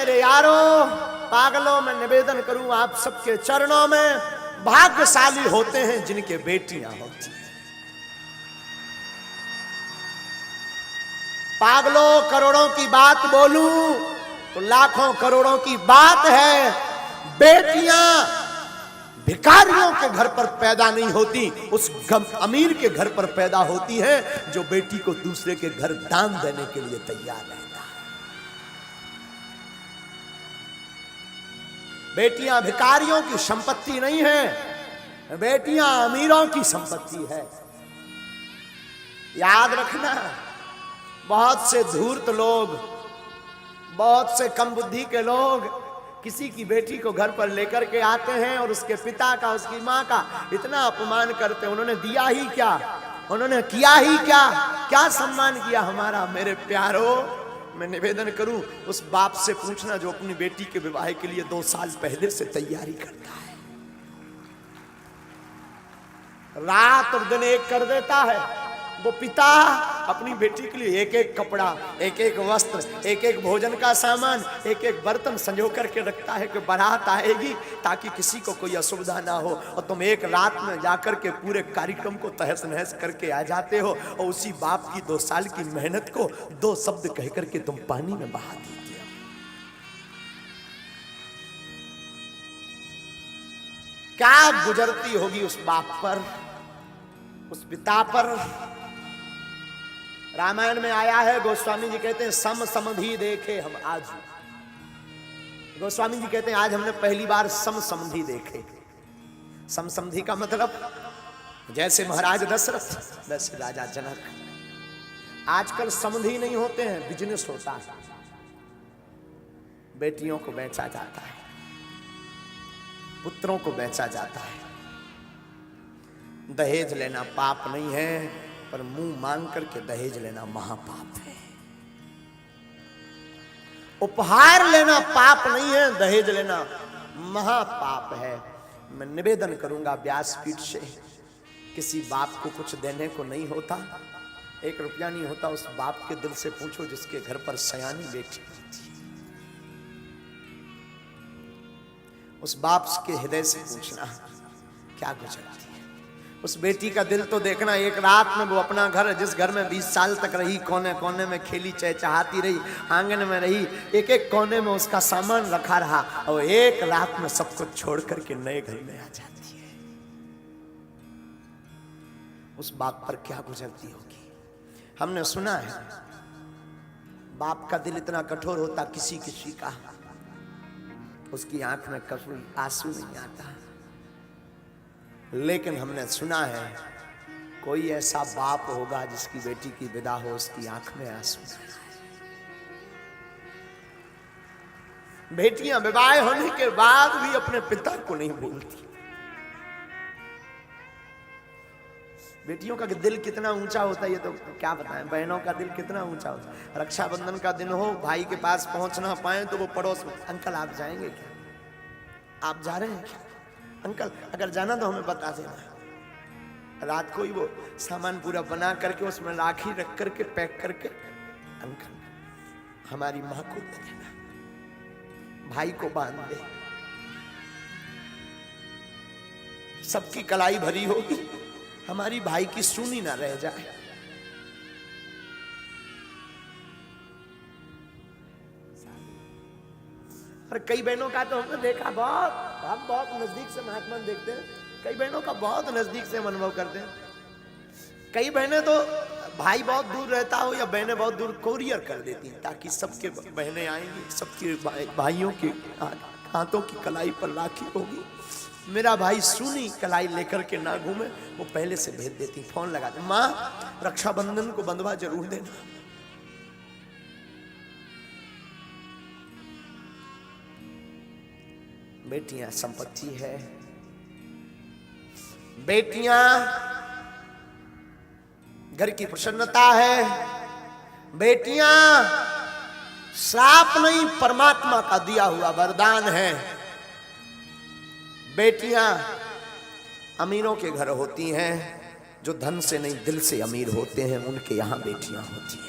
मेरे यारों, पागलों, मैं निवेदन करूं आप सबके चरणों में, भाग्यशाली होते हैं जिनके बेटियां होती हैं। पागलों, करोड़ों की बात बोलूं तो लाखों करोड़ों की बात है। बेटियां भिखारियों के घर पर पैदा नहीं होती, उस अमीर के घर पर पैदा होती हैं जो बेटी को दूसरे के घर दान देने के लिए तैयार रहता है। बेटियां भिखारियों की संपत्ति नहीं है, बेटियां अमीरों की संपत्ति है। याद रखना, बहुत से धूर्त लोग, बहुत से कम बुद्धि के लोग किसी की बेटी को घर पर लेकर के आते हैं और उसके पिता का, उसकी माँ का इतना अपमान करते हैं। उन्होंने दिया ही क्या, उन्होंने किया ही क्या, क्या सम्मान किया हमारा? मेरे प्यारों, मैं निवेदन करूं उस बाप से पूछना जो अपनी बेटी के विवाह के लिए 2 साल पहले से तैयारी करता है, रात और दिन एक कर देता है। वो पिता अपनी बेटी के लिए एक एक कपड़ा, एक एक वस्त्र, एक एक भोजन का सामान, एक एक बर्तन संजो करके रखता है कि बारात आएगी ताकि किसी को कोई असुविधा ना हो, और तुम एक रात में जाकर के पूरे कार्यक्रम को तहस नहस करके आ जाते हो, और उसी बाप की 2 साल की मेहनत को 2 शब्द कह करके तुम पानी में बहा देते हो। क्या गुजरती होगी उस बाप पर, उस पिता पर। रामायण में आया है, गोस्वामी जी कहते हैं सम समधि देखे हम आज। गोस्वामी जी कहते हैं आज हमने पहली बार सम समधि देखे। सम समधि का मतलब जैसे महाराज दशरथ वैसे राजा जनक। आजकल समधि नहीं होते हैं, बिजनेस होता है। बेटियों को बेचा जाता है, पुत्रों को बेचा जाता है। दहेज लेना पाप नहीं है, पर मुंह मांग करके दहेज लेना महापाप है। उपहार लेना पाप नहीं है, दहेज लेना महापाप है। मैं निवेदन करूंगा व्यासपीठ से, किसी बाप को कुछ देने को नहीं होता, 1 रुपया नहीं होता, उस बाप के दिल से पूछो जिसके घर पर सयानी बेटी होती है। उस बाप के हृदय से पूछना क्या गुजरती है। उस बेटी का दिल तो देखना, एक रात में वो अपना घर, जिस घर में 20 साल तक रही, कोने कोने में खेली चहचहाती रही, आंगन में रही, एक एक कोने में उसका सामान रखा रहा, और एक रात में सब कुछ छोड़ करके नए घर में आ जाती है। उस बाप पर क्या गुजरती होगी। हमने सुना है बाप का दिल इतना कठोर होता, किसी किसी का उसकी आंख में कभी आंसू नहीं आता, लेकिन हमने सुना है कोई ऐसा बाप होगा जिसकी बेटी की विदा हो, उसकी आंख में आंसू। बेटियां विवाह होने के बाद भी अपने पिता को नहीं भूलती। बेटियों का दिल कितना ऊंचा होता है ये तो क्या बताएं। बहनों का दिल कितना ऊंचा होता है। रक्षाबंधन का दिन हो, भाई के पास पहुंच ना पाए तो वो पड़ोस में, अंकल आप जाएंगे क्या, आप जा रहे हैं क्या, अंकल अगर जाना तो हमें बता देना। रात को ही वो सामान पूरा बना करके उसमें राखी रख करके पैक करके, अंकल हमारी मां को दे देना, भाई को बांध दे। सबकी कलाई भरी होगी, हमारी भाई की सुनी ना रह जाए। और कई बहनों का तो हमने देखा, बहुत नजदीक से महात्मा देखते हैं, कई बहनों का बहुत नजदीक से हम अनुभव करते हैं। कई बहनें तो भाई बहुत दूर रहता हो या बहनें बहुत दूर कोरियर कर देती हैं ताकि सबके बहनें आएंगी, सबके भाइयों के हाथों की कलाई पर राखी होगी, मेरा भाई सुनी कलाई लेकर के ना घूमे, वो पहले से भेज देती, फोन लगाते, माँ रक्षाबंधन को बंधवा जरूर देना। बेटियां संपत्ति है, बेटियां घर की प्रसन्नता है, बेटियां श्राप नहीं परमात्मा का दिया हुआ वरदान है। बेटियां अमीरों के घर होती हैं, जो धन से नहीं दिल से अमीर होते हैं उनके यहां बेटियां होती हैं।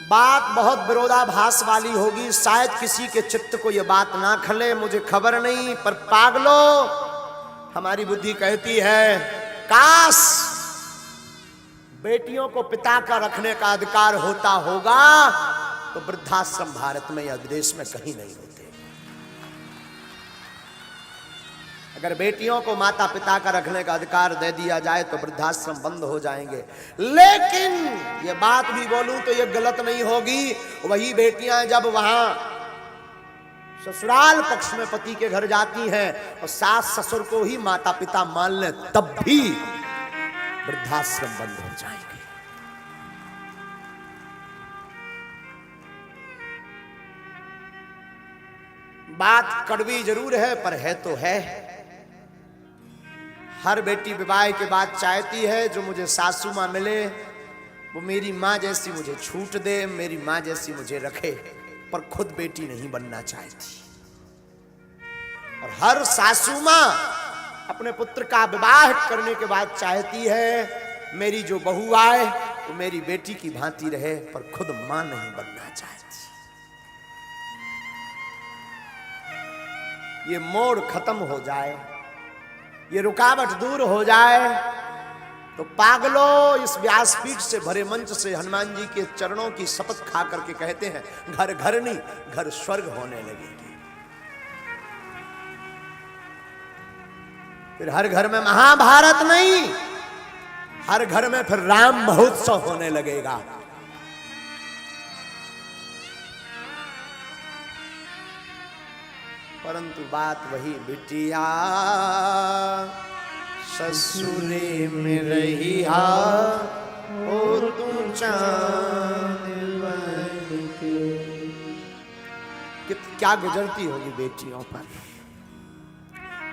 बात बहुत विरोधाभास वाली होगी, शायद किसी के चित्त को यह बात ना खले, मुझे खबर नहीं, पर पागलो हमारी बुद्धि कहती है काश बेटियों को पिता का रखने का अधिकार होता होगा तो वृद्धाश्रम भारत में या देश में कहीं नहीं होते। अगर बेटियों को माता पिता का रखने का अधिकार दे दिया जाए तो वृद्धाश्रम बंद हो जाएंगे। लेकिन ये बात भी बोलूं तो ये गलत नहीं होगी, वही बेटियां जब वहां ससुराल पक्ष में पति के घर जाती हैं और सास ससुर को ही माता पिता मान लें तब भी वृद्धाश्रम बंद हो जाएंगे। बात कड़वी जरूर है पर है तो है। हर बेटी विवाह के बाद चाहती है जो मुझे सासू मां मिले वो मेरी मां जैसी मुझे छूट दे, मेरी मां जैसी मुझे रखे, पर खुद बेटी नहीं बनना चाहती। और हर सासू मां अपने पुत्र का विवाह करने के बाद चाहती है मेरी जो बहू आए वो मेरी बेटी की भांति रहे, पर खुद मां नहीं बनना चाहती। ये मोड़ खत्म हो जाए, ये रुकावट दूर हो जाए तो पागलों इस व्यासपीठ से भरे मंच से हनुमान जी के चरणों की शपथ खा करके कहते हैं घर घर नहीं घर स्वर्ग होने लगेगी। फिर हर घर में महाभारत नहीं, हर घर में फिर राम महोत्सव होने लगेगा। परंतु बात वही बिटिया ससुरे में रही ओ तू चांद बन के। क्या गुजरती होगी बेटियों पर।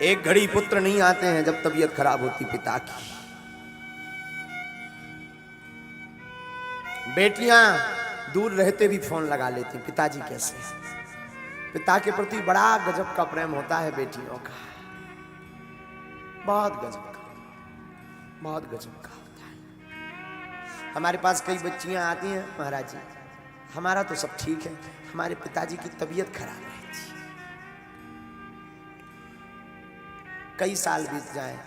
एक घड़ी पुत्र नहीं आते हैं जब तबीयत खराब होती पिता की। बेटियां दूर रहते भी फोन लगा लेती पिताजी कैसे हैं। पिता के प्रति बड़ा गजब का प्रेम होता है बेटियों का, बहुत गजब का, बहुत गजब का होता है। हमारे पास कई बच्चियां आती हैं महाराज जी हमारा तो सब ठीक है, हमारे पिताजी की तबीयत खराब रहती, कई साल बीत जाए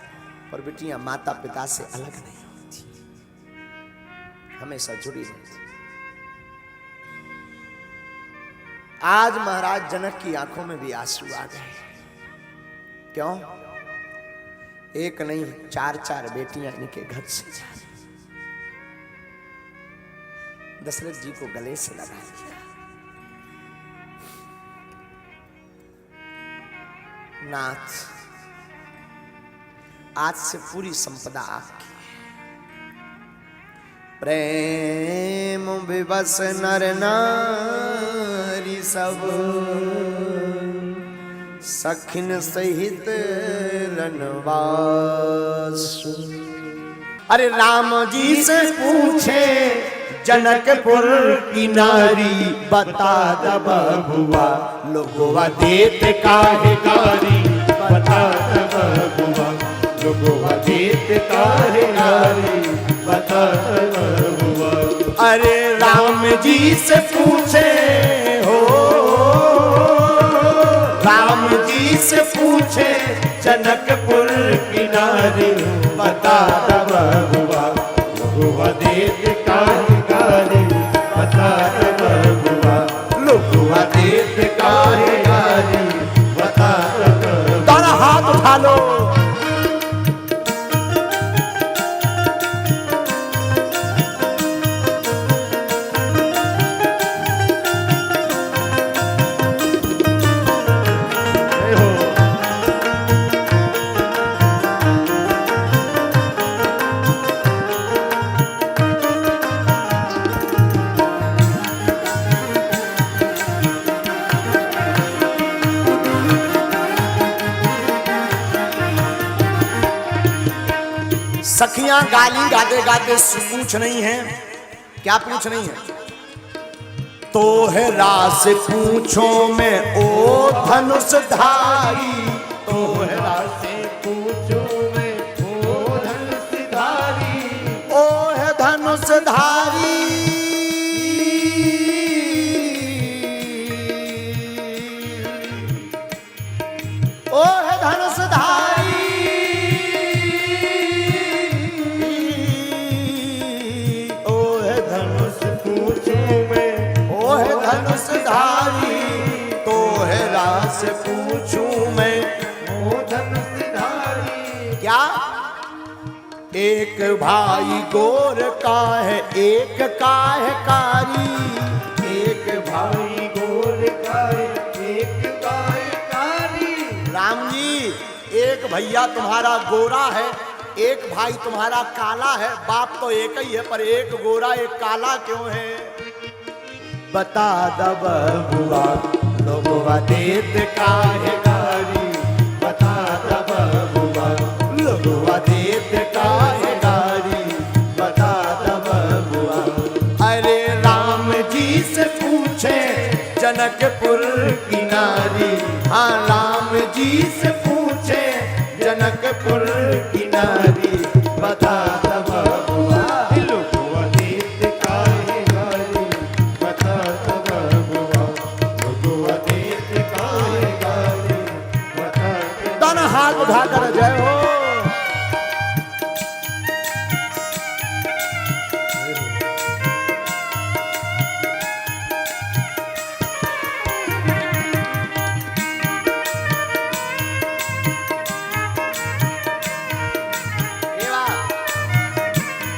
पर बेटियां माता पिता से अलग नहीं होती, हमेशा जुड़ी रहती। आज महाराज जनक की आंखों में भी आंसू आ गए। क्यों? एक नहीं 4-4 बेटियां इनके घर से जा रही। दशरथ जी को गले से लगा दिया। नाथ आज से पूरी संपदा आपकी। प्रेम विवश नर नारी सब सखिन सहित रनवासु। अरे राम जी से पूछे जनकपुर की नारी बता द बबुआ लोगवा देत काहे गारी बता द बबुआ लोगवा देत काहे गारी बता द बबुआ। अरे राम जी से पूछे हो राम जी से पूछे जनकपुर की नारी बता द बबुआ लोगवा देत काहे गारी बता द बबुआ लोगवा देत काहे गारी बता द बबुआ। दोनों हाथ उठा लो। सखियां गाली गाते गाते पूछ नहीं है, क्या पूछ नहीं है? तो है रास पूछो में ओ धनुषधारी, तो है रास पूछो में ओ धनुषधारी, ओ है धनुषधारी। एक भाई गोर का है एक का है कारी, एक भाई गोर का है एक का है कारी। राम जी एक भैया तुम्हारा गोरा है, एक भाई तुम्हारा काला है, बाप तो एक ही है पर एक गोरा एक काला क्यों है? बता दब बुआ लोगवा देत काहे गारी, बता दब बुआ लोगवा देत काहे गारी, बता दब बुआ। अरे राम जी से पूछे जनकपुर की नारी, हाँ राम जी से पूछे जनकपुर की नारी, बता दब बुआ लोगवा देत काहे गारी, बता दब बुआ लोगवा देत काहे गारी, बता दब। दोनों हाथ उठाकर जय हो।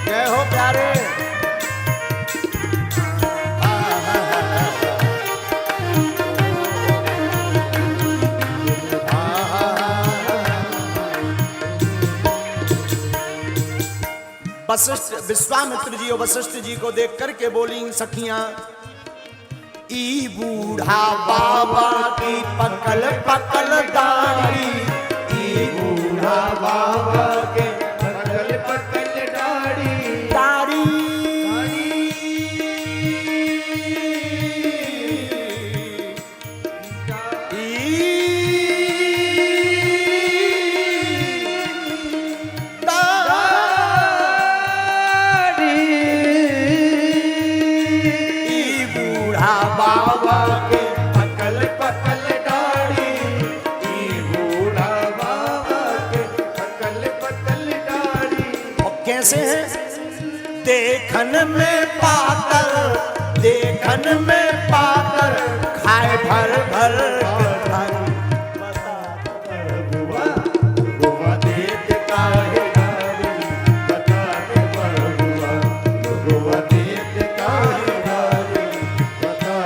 जय हो प्यारे। वशिष्ठ विश्वामित्र जी और वशिष्ठ जी को देख करके बोली सखियां, ई बूढ़ा बाबा की पकल पकल दाढ़ी, ई बूढ़ा बाबा के पकल पकल दाढ़ी, दाढ़ी बाबा के पकल पकल दाढ़ी, ई बूढ़ा बाबा के पकल पकल दाढ़ी। और कैसे है? देखन में पातर, देखन में पातर, खाए भर भर के थाली। बुआ बुआ देत काहे गारी, बता दे बुआ बुआ देत काहे गारी, बता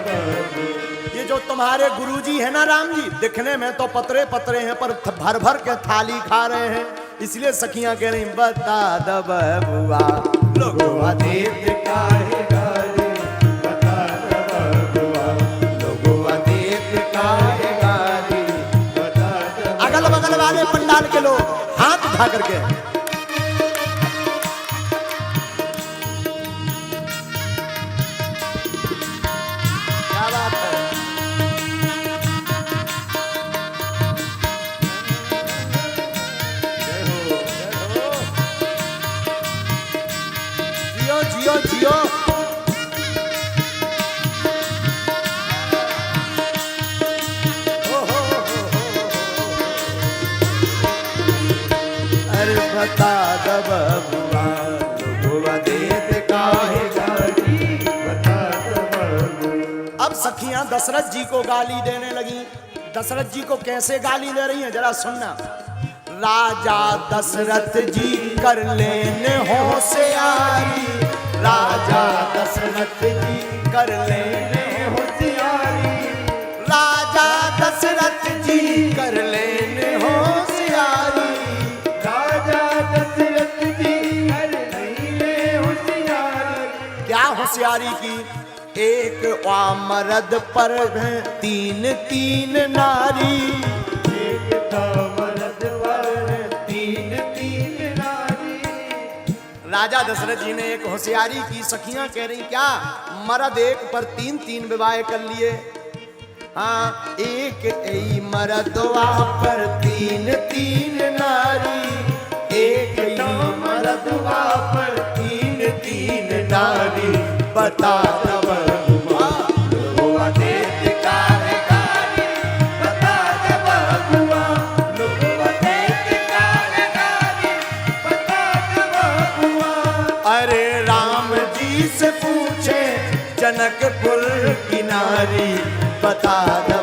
दे। ये जो तुम्हारे गुरुजी है ना राम जी, दिखने में तो पतरे पतरे हैं पर भर भर के थाली खा रहे हैं, इसलिए सखियां कह रही बता दब बुआ लोगवा देत काहे गारी, बता दे बुआ लोगवा देत काहे गारी, बता दे। अगल बगल वाले पंडाल के लोग हाथ उठा करके क्या बात है? जियो जियो जियो। अरे बता दब बुआ लोगवा देत काहे गारी, बता दे। अब सखियां दशरथ जी को गाली देने लगी। दशरथ जी को कैसे गाली दे रही हैं जरा सुनना। राजा दशरथ जी कर लेने होशियारी, राजा दशरथ जी कर लेने होशियारी, राजा दशरथ जी कर लेने होशियारी, राजा दशरथ जी कर ले होशियारी। क्या होशियारी की? एक मर्द पर है तीन तीन नारी, एक था मर्द पर तीन तीन नारी। राजा दशरथ जी ने एक होशियारी की। सखियां कह रही क्या मर्द एक पर तीन तीन विवाह कर लिए। हाँ एक ऐ मर्दवा पर तीन तीन नारी, एक ऐ मर्दवा पर तीन तीन नारी, बता दब बुआ लोगवा देत काहे गारी, बता दब बुआ लोगवा देत काहे गारी, बता दब बुआ। अरे राम जी से पूछे जनकपुर की नारी, बता दब